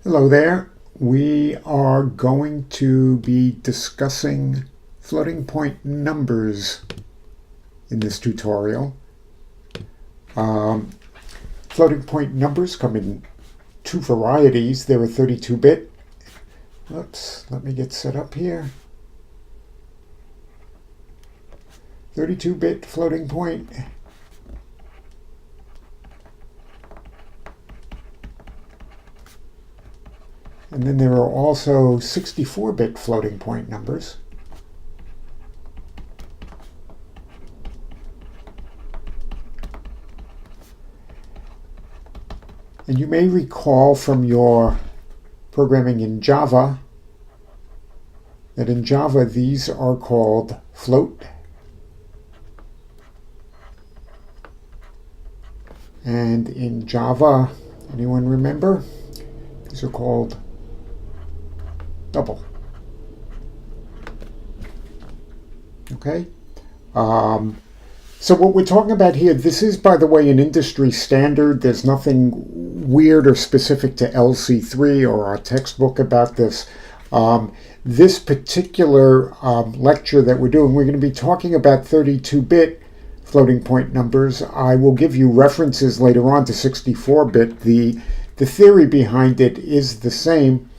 Hello there. We are going to be discussing floating point numbers in this tutorial. Floating point numbers come in two varieties. There are 32-bit. Oops, let me get set up here. 32-bit floating point. And then there are also 64-bit floating point numbers. And you may recall from your programming in Java that in Java these are called float. And in Java, anyone remember? These are called double. Okay. So what we're talking about here, this is, by the way, an industry standard. There's nothing weird or specific to LC3 or our textbook about this. This particular lecture that we're doing, we're going to be talking about 32-bit floating point numbers. I will give you references later on to 64-bit. The theory behind it is the same.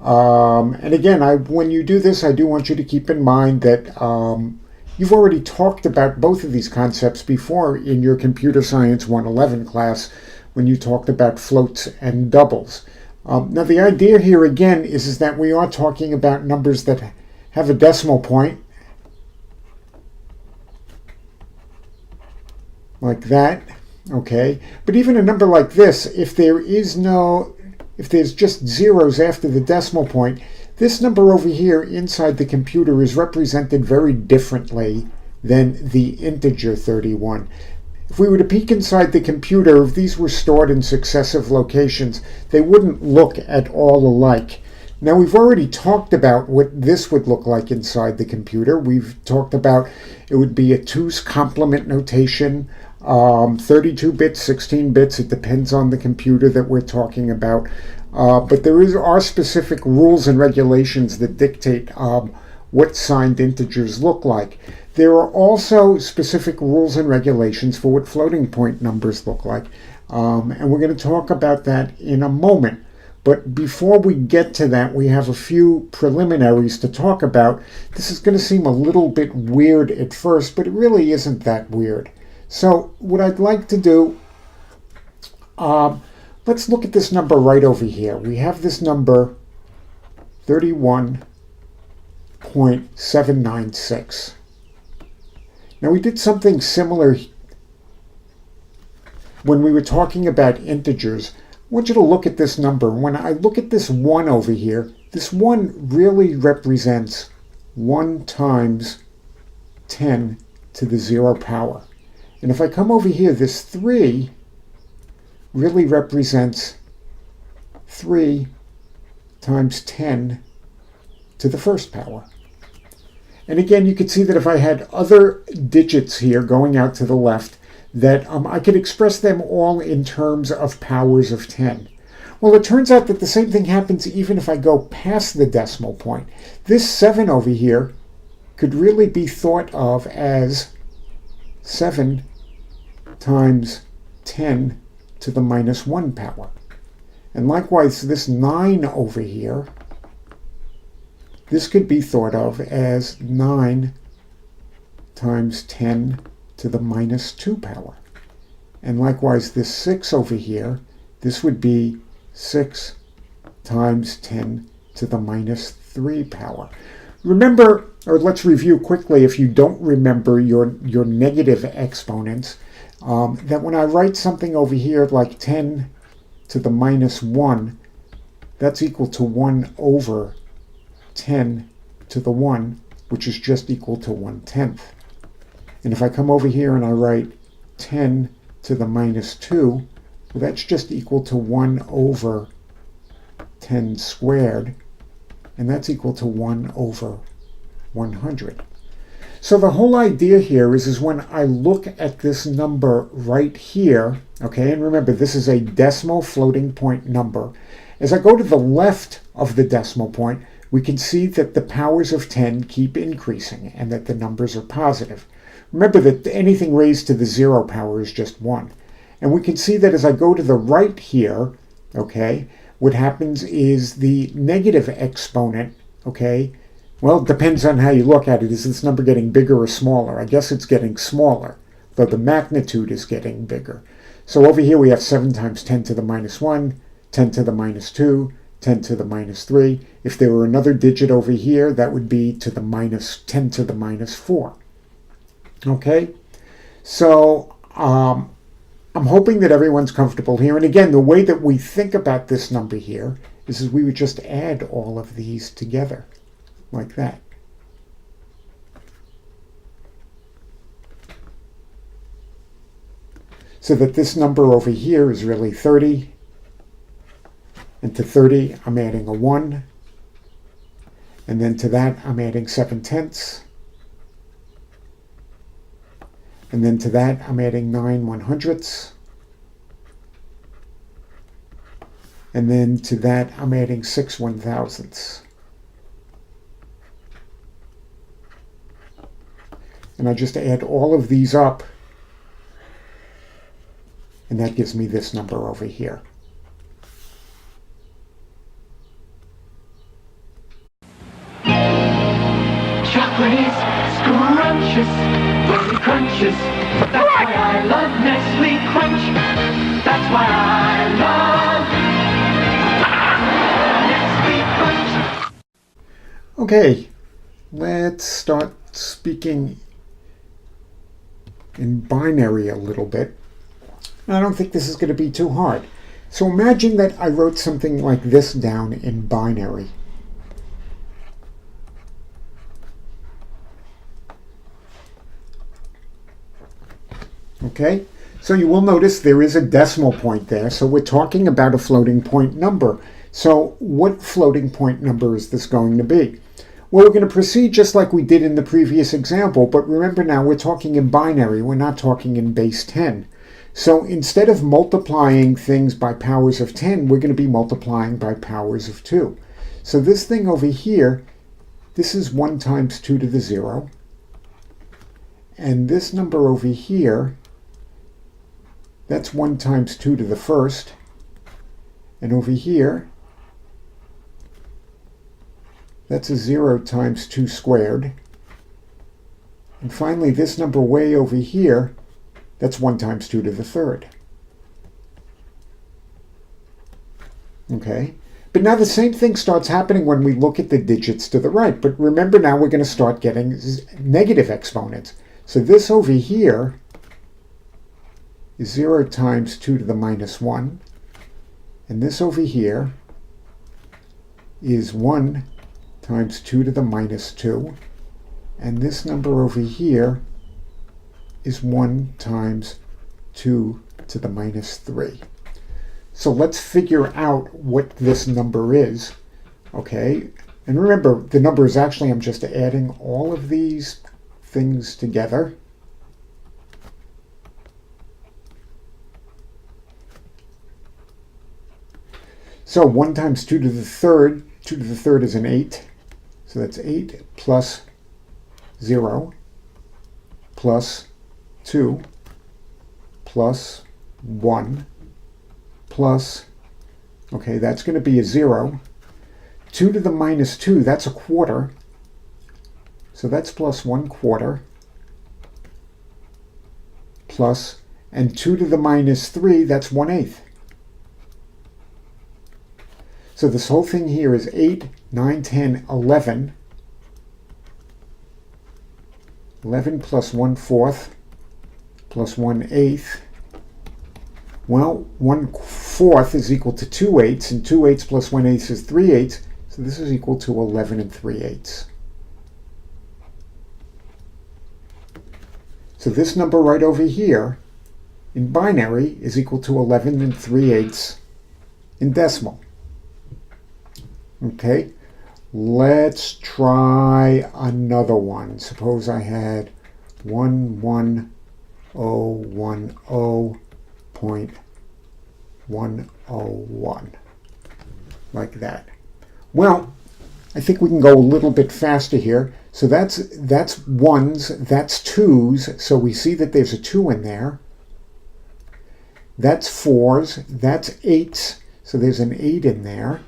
And again, when you do this, I do want you to keep in mind that you've already talked about both of these concepts before in your Computer Science 111 class when you talked about floats and doubles. Now, the idea here again is that we are talking about numbers that have a decimal point, like that, okay? But even a number like this, if there's just zeros after the decimal point, this number over here inside the computer is represented very differently than the integer 31. If we were to peek inside the computer, if these were stored in successive locations, they wouldn't look at all alike. Now, we've already talked about what this would look like inside the computer. We've talked about it would be a 2's complement notation, 32 bits, 16 bits. It depends on the computer that we're talking about. But there are specific rules and regulations that dictate what signed integers look like. There are also specific rules and regulations for what floating point numbers look like. And we're going to talk about that in a moment. But before we get to that, we have a few preliminaries to talk about. This is going to seem a little bit weird at first, but it really isn't that weird. So what I'd like to do, let's look at this number right over here. We have this number 31.796. Now, we did something similar when we were talking about integers. I want you to look at this number. When I look at this 1 over here, this 1 really represents 1 times 10 to the 0 power. And if I come over here, this 3 really represents 3 times 10 to the first power. And again, you can see that if I had other digits here going out to the left, that I could express them all in terms of powers of 10. Well, it turns out that the same thing happens even if I go past the decimal point. This 7 over here could really be thought of as 7 times 10 to the minus 1 power. And likewise, this 9 over here, this could be thought of as 9 times 10 to the minus 2 power. And likewise, this 6 over here, this would be 6 times 10 to the minus 3 power. Remember, or let's review quickly if you don't remember your negative exponents, that when I write something over here like 10 to the minus 1, that's equal to 1 over 10 to the 1, which is just equal to 1/10. And if I come over here and I write 10 to the minus 2, well, that's just equal to 1 over 10 squared, and that's equal to 1 over 100. So the whole idea here is when I look at this number right here, okay, and remember this is a decimal floating point number, As I go to the left of the decimal point, we can see that the powers of 10 keep increasing and that the numbers are positive. Remember that anything raised to the 0 power is just 1. And we can see that as I go to the right here, okay, what happens is the negative exponent, okay, well, it depends on how you look at it. Is this number getting bigger or smaller? I guess it's getting smaller, though the magnitude is getting bigger. So over here we have 7 times 10 to the minus 1, 10 to the minus 2, 10 to the minus 3. If there were another digit over here, that would be to the minus 10 to the minus 4. Okay? So I'm hoping that everyone's comfortable here. And again, the way that we think about this number here is we would just add all of these together, like that. So that this number over here is really 30. And to 30, I'm adding a 1. And then to that, I'm adding 7/10. And then to that, I'm adding 9 100ths. And then to that, I'm adding 6 1,000ths. And I just add all of these up. And that gives me this number over here. Chocolate is scrumptious when it crunches. That's why I love Nestle Crunch. That's why I love Nestle Crunch. Okay, let's start speaking in binary a little bit. I don't think this is going to be too hard. So imagine that I wrote something like this down in binary. Okay, so you will notice there is a decimal point there. So we're talking about a floating point number. So what floating point number is this going to be? Well, we're going to proceed just like we did in the previous example, but remember now we're talking in binary. We're not talking in base 10. So instead of multiplying things by powers of 10, we're going to be multiplying by powers of 2. So this thing over here, this is 1 times 2 to the 0. And this number over here, that's 1 times 2 to the first. And over here, that's a 0 times 2 squared. And finally, this number way over here, that's 1 times 2 to the third. Okay? But now the same thing starts happening when we look at the digits to the right. But remember now we're going to start getting negative exponents. So this over here is 0 times 2 to the minus 1. And this over here is 1 times 2 to the minus 2. And this number over here is 1 times 2 to the minus 3. So let's figure out what this number is, okay? And remember, the number is actually, I'm just adding all of these things together. So 1 times 2 to the third, 2 to the third is an 8. So that's 8 plus 0 plus 2 plus 1 plus, okay, that's going to be a 0. 2 to the minus 2, that's a quarter. So that's plus 1/4 plus, and 2 to the minus 3, that's 1/8. So this whole thing here is 8, 9, 10, 11. 11 plus 1/4 plus 1/8. Well, 1/4 is equal to 2/8, and 2/8 plus 1/8 is 3/8. So this is equal to 11 3/8. So this number right over here in binary is equal to 11 3/8 in decimal. Okay, let's try another one. Suppose I had 11010.101. like that. Well, I think we can go a little bit faster here. So that's ones, that's twos. So we see that there's a 2 in there. That's fours, that's eights. So there's an 8 in there.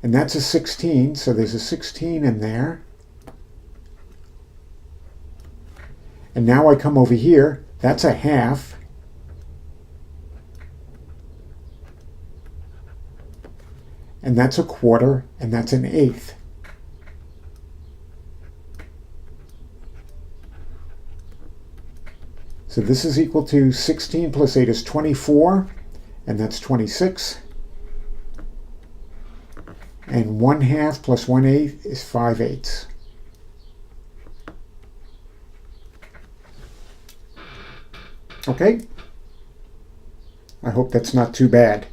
And that's a 16, so there's a 16 in there. And now I come over here, that's a half. And that's a quarter, and that's an eighth. So this is equal to 16 plus 8 is 24, and that's 26. And 1/2 plus 1/8 is 5/8. Okay? I hope that's not too bad.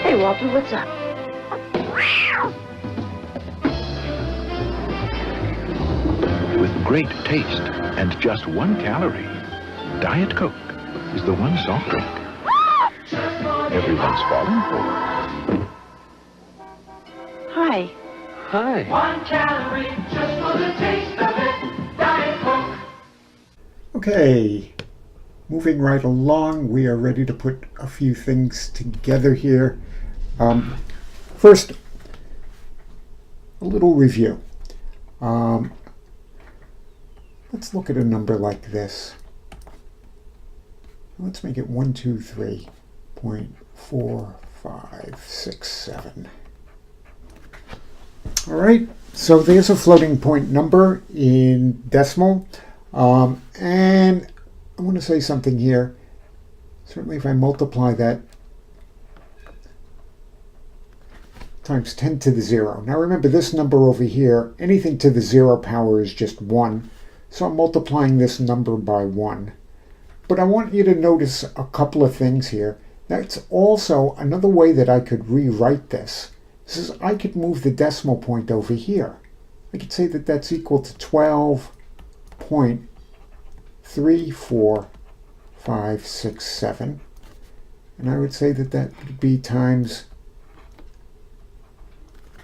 Hey, Walter, what's up? With great taste and just 1 calorie, Diet Coke is the one soft drink everyone's falling for. Hi. Hi. 1 calorie just for the taste of it. Diet Coke. Okay, moving right along, we are ready to put a few things together here. First, a little review. Let's look at a number like this. Let's make it 123.4567. All right, so there's a floating point number in decimal. And I want to say something here. Certainly if I multiply that times 10 to the 0. Now remember, this number over here, anything to the 0 power is just 1. So I'm multiplying this number by 1. But I want you to notice a couple of things here. That's also another way that I could rewrite this. This is, I could move the decimal point over here. I could say that that's equal to 12.34567. And I would say that that would be times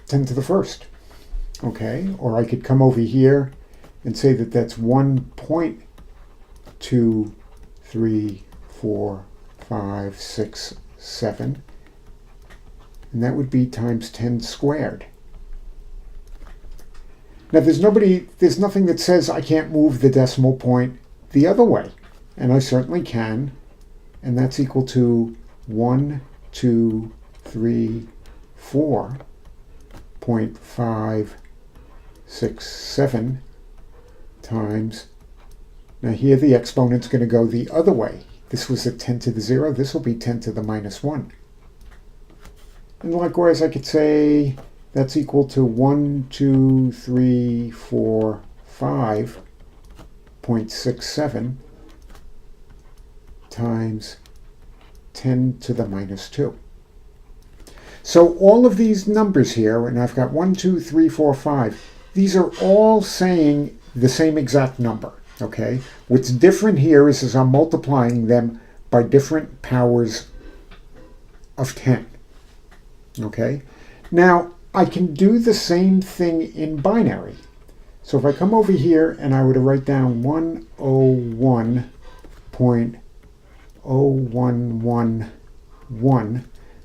10 to the first. Okay, or I could come over here and say that that's 1.23457, and that would be times 10 squared. Now there's nothing that says I can't move the decimal point the other way, and I certainly can, and that's equal to 1234.567 times, now here the exponent's going to go the other way. This was a 10 to the 0, this will be 10 to the minus 1. And likewise I could say that's equal to 1234.567 times 10 to the minus 2. So all of these numbers here, and I've got 1, 2, 3, 4, 5, these are all saying the same exact number, okay? What's different here is I'm multiplying them by different powers of 10, okay? Now, I can do the same thing in binary. So if I come over here and I were to write down 101.0111,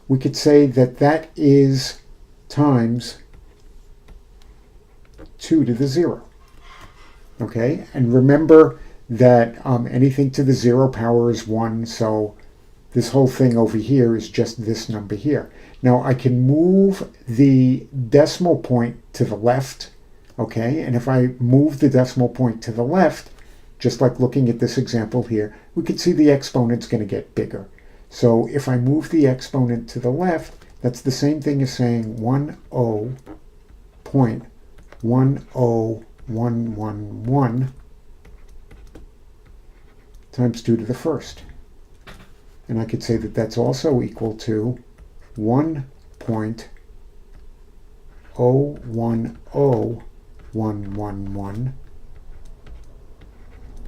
we could say that that is times 2 to the 0. Okay, and remember that anything to the 0 power is 1, so this whole thing over here is just this number here. Now I can move the decimal point to the left, okay, and if I move the decimal point to the left, just like looking at this example here, we can see the exponent's going to get bigger. So if I move the exponent to the left, that's the same thing as saying 10.10111 times 2 to the first. And I could say that that's also equal to 1.010111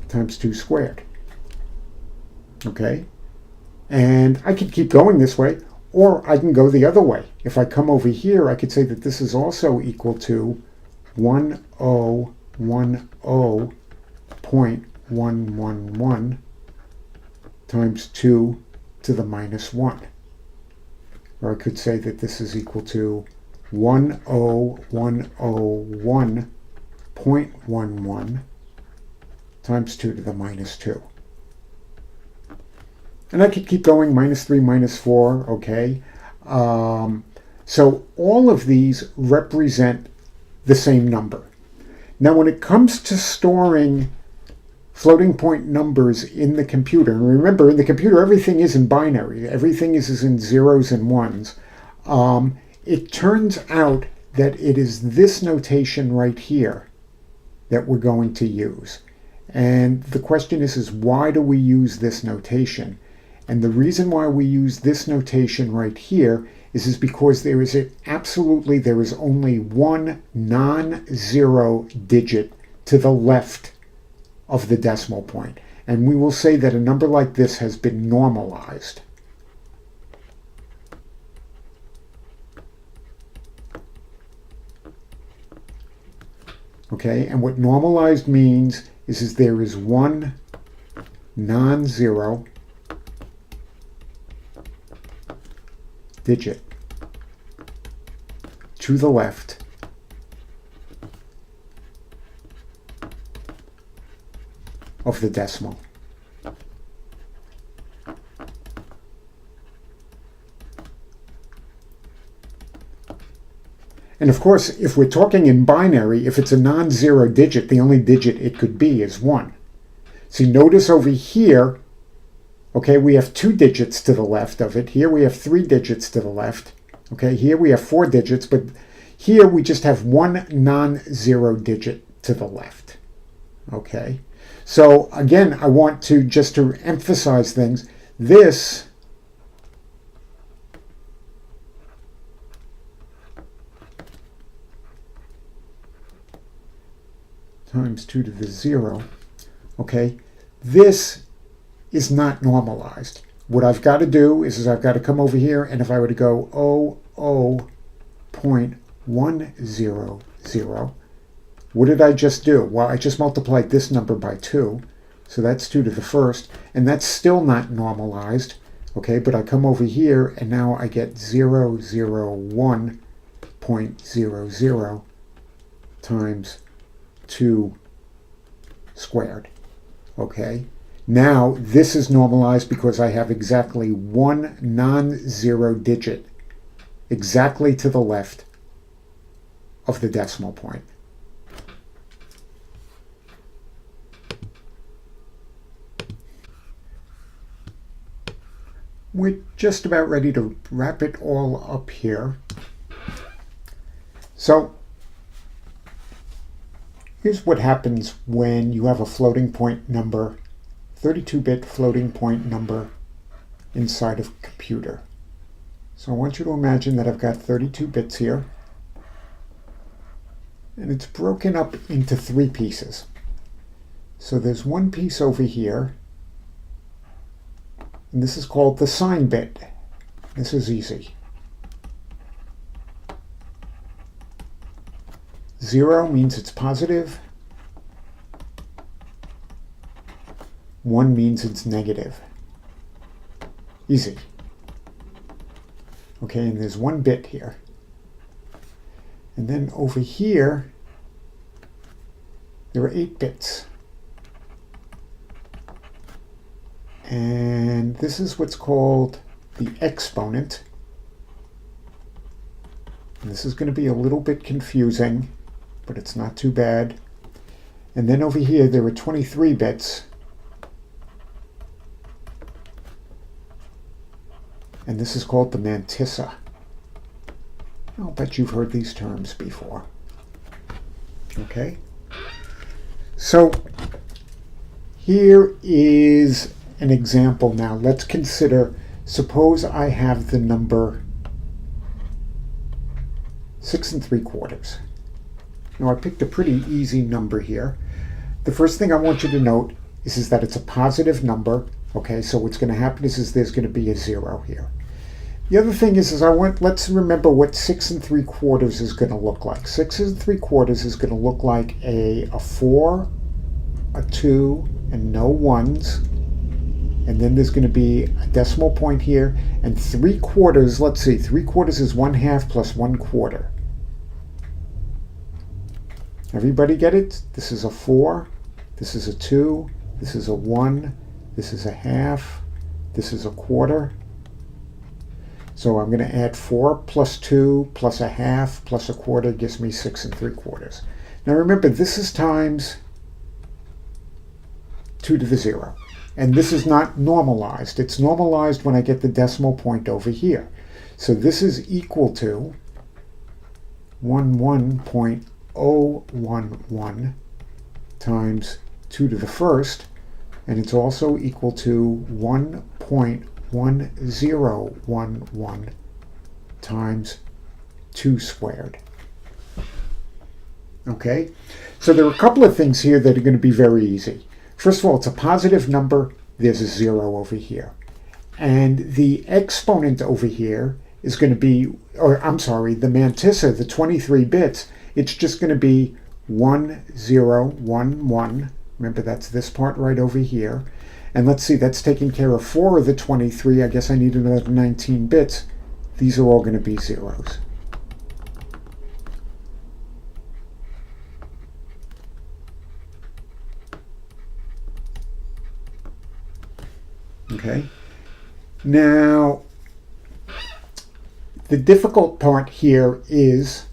times 2 squared. Okay? And I could keep going this way, or I can go the other way. If I come over here, I could say that this is also equal to 1010.111 times 2 to the minus 1. Or I could say that this is equal to 1010.11 times 2 to the minus 2. And I could keep going, minus 3, minus 4, okay? So all of these represent the same number. Now when it comes to storing floating point numbers in the computer, and remember in the computer everything is in binary, everything is in zeros and ones, it turns out that it is this notation right here that we're going to use. And the question is why do we use this notation? And the reason why we use this notation right here is because there is only one non-zero digit to the left of the decimal point. And we will say that a number like this has been normalized. Okay, and what normalized means is there is one non-zero digit to the left of the decimal. And of course, if we're talking in binary, if it's a non-zero digit, the only digit it could be is 1. See, notice over here, okay, we have 2 digits to the left of it. Here we have 3 digits to the left. Okay, here we have 4 digits, but here we just have one non-zero digit to the left. Okay, so again, I want to just to emphasize things. This times 2 to the 0, okay, this is not normalized. What I've got to do is I've got to come over here, and if I were to go 00.100, what did I just do? Well, I just multiplied this number by 2, so that's 2 to the first, and that's still not normalized, okay, but I come over here, and now I get 001.00 times 2 squared, okay? Now this is normalized because I have exactly one non-zero digit exactly to the left of the decimal point. We're just about ready to wrap it all up here. So here's what happens when you have a floating point number, 32-bit floating point number inside of a computer. So I want you to imagine that I've got 32 bits here, and it's broken up into 3 pieces. So there's one piece over here, and this is called the sign bit. This is easy. 0 means it's positive. 1 means it's negative. Easy. Okay, and there's 1 bit here. And then over here, there are 8 bits. And this is what's called the exponent. And this is going to be a little bit confusing, but it's not too bad. And then over here, there are 23 bits. And this is called the mantissa. I'll bet you've heard these terms before. Okay? So here is an example now. Let's consider, suppose I have the number 6 3/4. Now I picked a pretty easy number here. The first thing I want you to note is that it's a positive number. Okay, so what's going to happen is there's going to be a 0 here. The other thing is let's remember what 6 3/4 is going to look like. 6 3/4 is going to look like a 4, a 2, and no 1s. And then there's going to be a decimal point here. And 3/4, let's see, 3/4 is 1/2 plus 1/4. Everybody get it? This is a 4, this is a 2, this is a 1, this is a 1/2, this is a 1/4. So I'm going to add 4 plus 2 plus a 1/2 plus a 1/4 gives me 6 3/4. Now remember, this is times 2 to the 0. And this is not normalized. It's normalized when I get the decimal point over here. So this is equal to 11.011 times 2 to the first, and it's also equal to 1.1011 times 2 squared. Okay, so there are a couple of things here that are going to be very easy. First of all, it's a positive number. There's a 0 over here. And the exponent over here is going to be, or I'm sorry, the mantissa, the 23 bits, it's just going to be 1011. Remember, that's this part right over here. And let's see, that's taking care of 4 of the 23. I guess I need another 19 bits. These are all going to be zeros. Okay. Now, the difficult part here is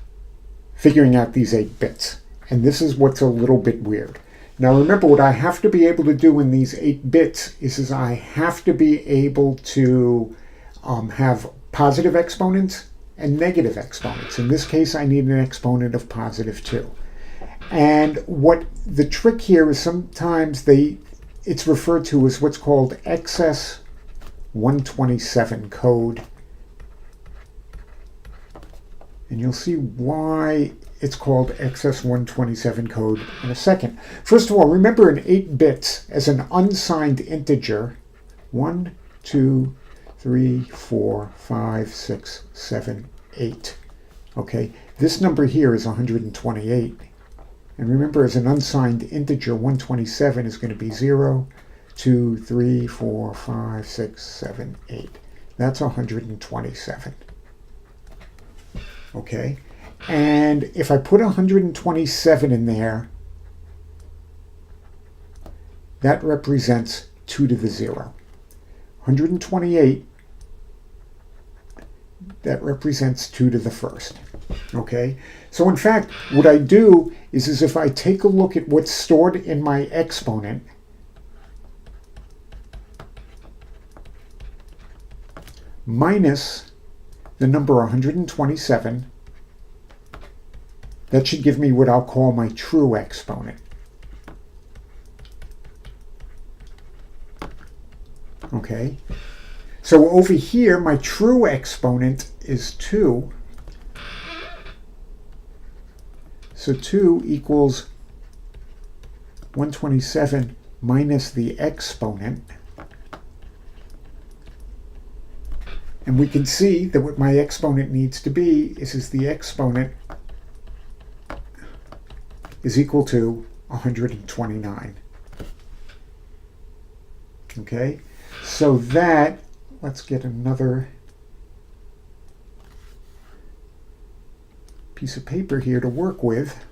figuring out these 8 bits. And this is what's a little bit weird. Now remember, what I have to be able to do in these 8 bits is I have to be able to have positive exponents and negative exponents. In this case, I need an exponent of positive 2. And what the trick here is, sometimes it's referred to as what's called excess 127 code. And you'll see why it's called excess 127 code in a second. First of all, remember in 8 bits as an unsigned integer, 1, 2, 3, 4, 5, 6, 7, 8. Okay, this number here is 128. And remember, as an unsigned integer, 127 is going to be 0, 2, 3, 4, 5, 6, 7, 8. That's 127. Okay? And if I put 127 in there, that represents 2 to the 0. 128, that represents 2 to the first. Okay? So in fact, what I do is if I take a look at what's stored in my exponent, minus the number 127, that should give me what I'll call my true exponent. Okay? So over here, my true exponent is 2. So 2 equals 127 minus the exponent. And we can see that what my exponent needs to be is the exponent is equal to 129. Okay? So that, let's get another piece of paper here to work with.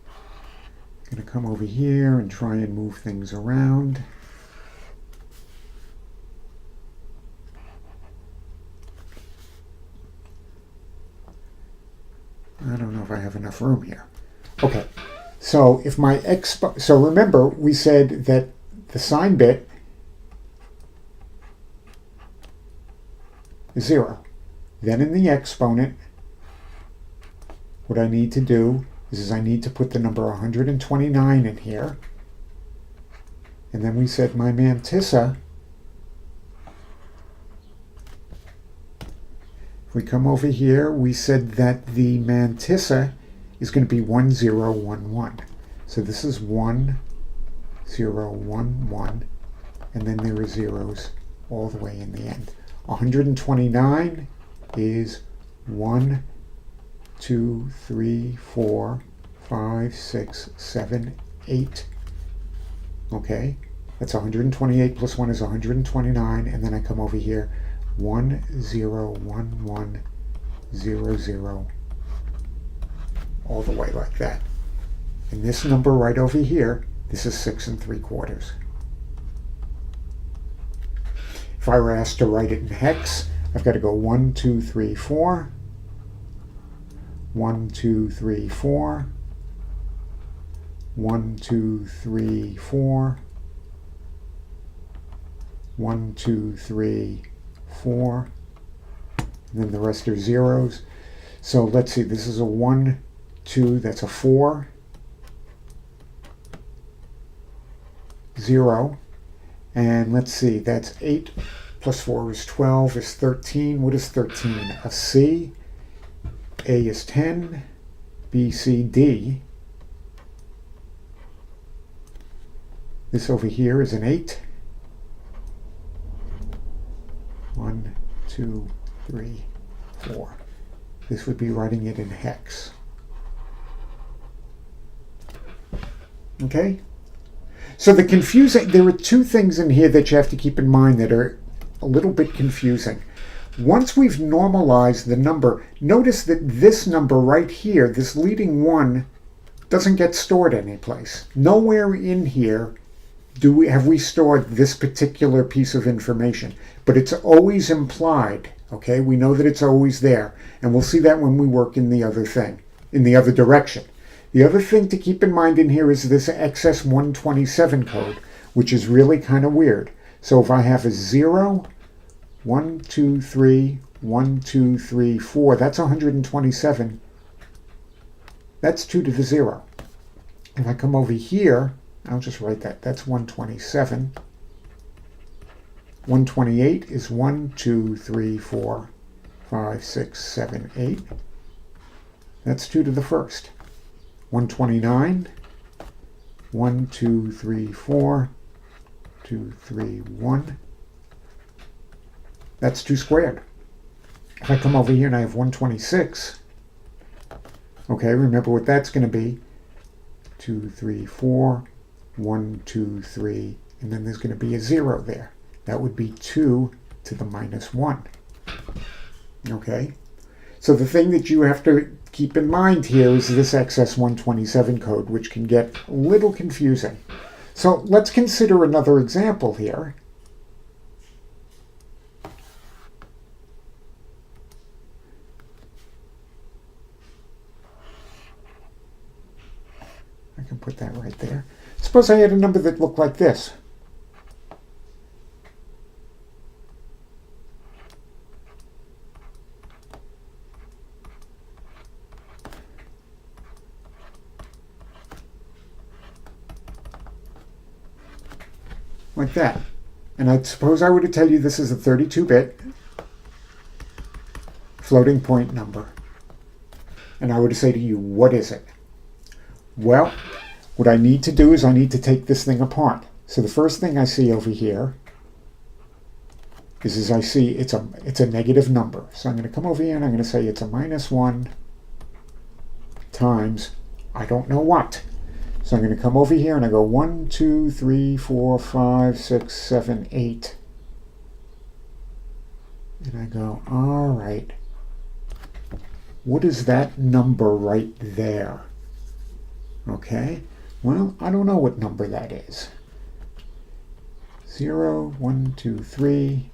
I'm going to come over here and try and move things around. I don't know if I have enough room here. Okay, so if my so remember we said that the sign bit is 0. Then in the exponent, what I need to do is I need to put the number 129 in here. And then we said my mantissa, if we come over here, we said that the mantissa is going to be 1011. So this is 1011, and then there are zeros all the way in the end. 129 is 1, 2, 3, 4, 5, 6, 7, 8. Okay, that's 128 plus 1 is 129, and then I come over here, 1, 0, 1, 1, 0, 0, all the way like that. And this number right over here, this is 6 3/4. If I were asked to write it in hex, I've got to go 1, 2, 3, 4, 1, 2, 3, 4, 1, 2, 3, 4, 1, 2, 3, 4, and then the rest are zeros. So let's see, this is a 1, 2, that's a 4, 0, and let's see, that's 8 plus 4 is 12, is 13. What is 13? A C. A is 10, B, C, D. This over here is an 8. 1, 2, 3, 4. This would be writing it in hex. Okay? So there are two things in here that you have to keep in mind that are a little bit confusing. Once we've normalized the number, notice that this number right here, this leading 1, doesn't get stored anyplace. Nowhere in here have we stored this particular piece of information, but it's always implied. Okay, we know that it's always there, and we'll see that when we work in the other thing, in the other direction. The other thing to keep in mind in here is this XS 127 code, which is really kind of weird. So if I have a 0, 1, 2, 3, 1, 2, 3, 4, that's 127. That's 2 to the 0. If I come over here, I'll just write that. That's 127. 128 is 1, 2, 3, 4, 5, 6, 7, 8. That's 2 to the first. 129, 1, 2, 3, 4, 2, 3, 1. That's 2 squared. If I come over here and I have 126, okay, remember what that's going to be. 2, 3, 4, 1, 2, 3, and then there's going to be a 0 there. That would be 2 to the minus 1. Okay? So the thing that you have to keep in mind here is this XS 127 code, which can get a little confusing. So let's consider another example here. I can put that right there. Suppose I had a number that looked like this. Like that. And I suppose I were to tell you this is a 32-bit floating point number. And I were to say to you, what is it? Well, what I need to do is I need to take this thing apart. So the first thing I see over here is I see it's a negative number. So I'm going to come over here and I'm going to say it's a -1 times I don't know what. So I'm going to come over here and I go 1, 2, 3, 4, 5, 6, 7, 8. And I go, all right, what is that number right there? Okay, well, I don't know what number that is. 0, 1, 2, 3,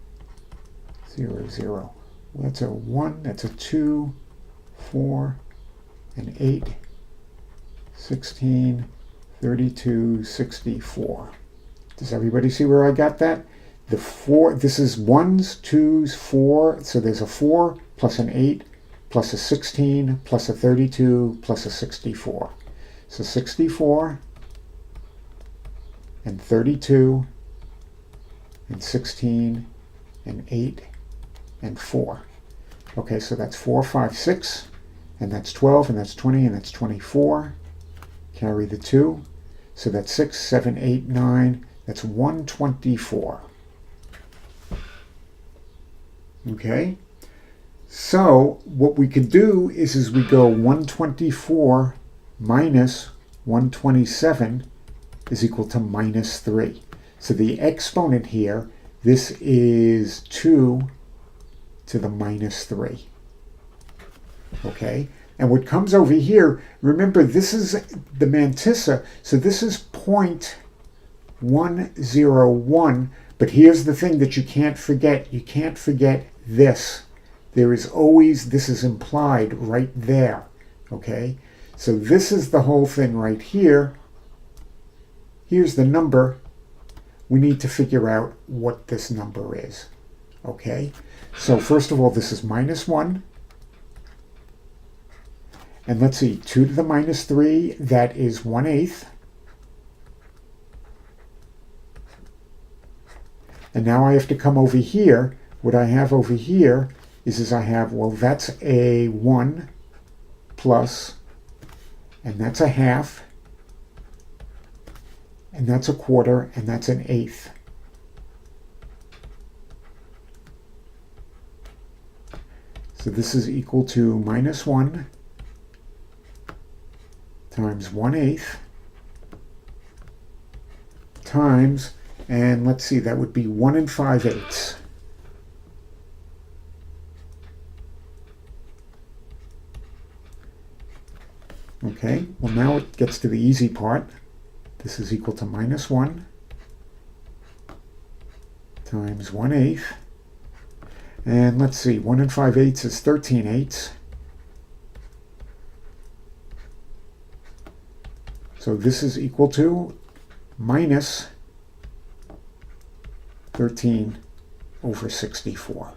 0, 0. Well, that's a 1, that's a 2, 4, and 8, 16, 32, 64. Does everybody see where I got that? The 4, this is 1s, 2s, 4, so there's a 4 plus an 8 plus a 16 plus a 32 plus a 64. So 64 and 32 and 16 and 8 and 4. Okay, so that's 4, 5, 6. and that's 12, and that's 20, and that's 24. Carry the 2. So that's 6, 7, 8, 9. That's 124. Okay? So what we could do is we go 124 minus 127 is equal to minus 3. So the exponent here, this is 2 to the minus 3. Okay? And what comes over here, remember this is the mantissa, so this is 0.101, but here's the thing that you can't forget. You can't forget this. There is always, this is implied right there. Okay? So this is the whole thing right here. Here's the number. We need to figure out what this number is. Okay? So first of all, this is minus 1. And let's see, 2 to the minus 3, that is 1/8. And now I have to come over here. What I have over here is I have, well, that's a 1 plus, and that's a half, and that's a quarter, and that's an eighth. So this is equal to minus 1 times 1/8 times, and let's see, that would be 1 5/8. Okay, well now it gets to the easy part. This is equal to minus 1 times 1/8. And let's see, 1 5/8 is 13/8. So this is equal to minus 13 over 64.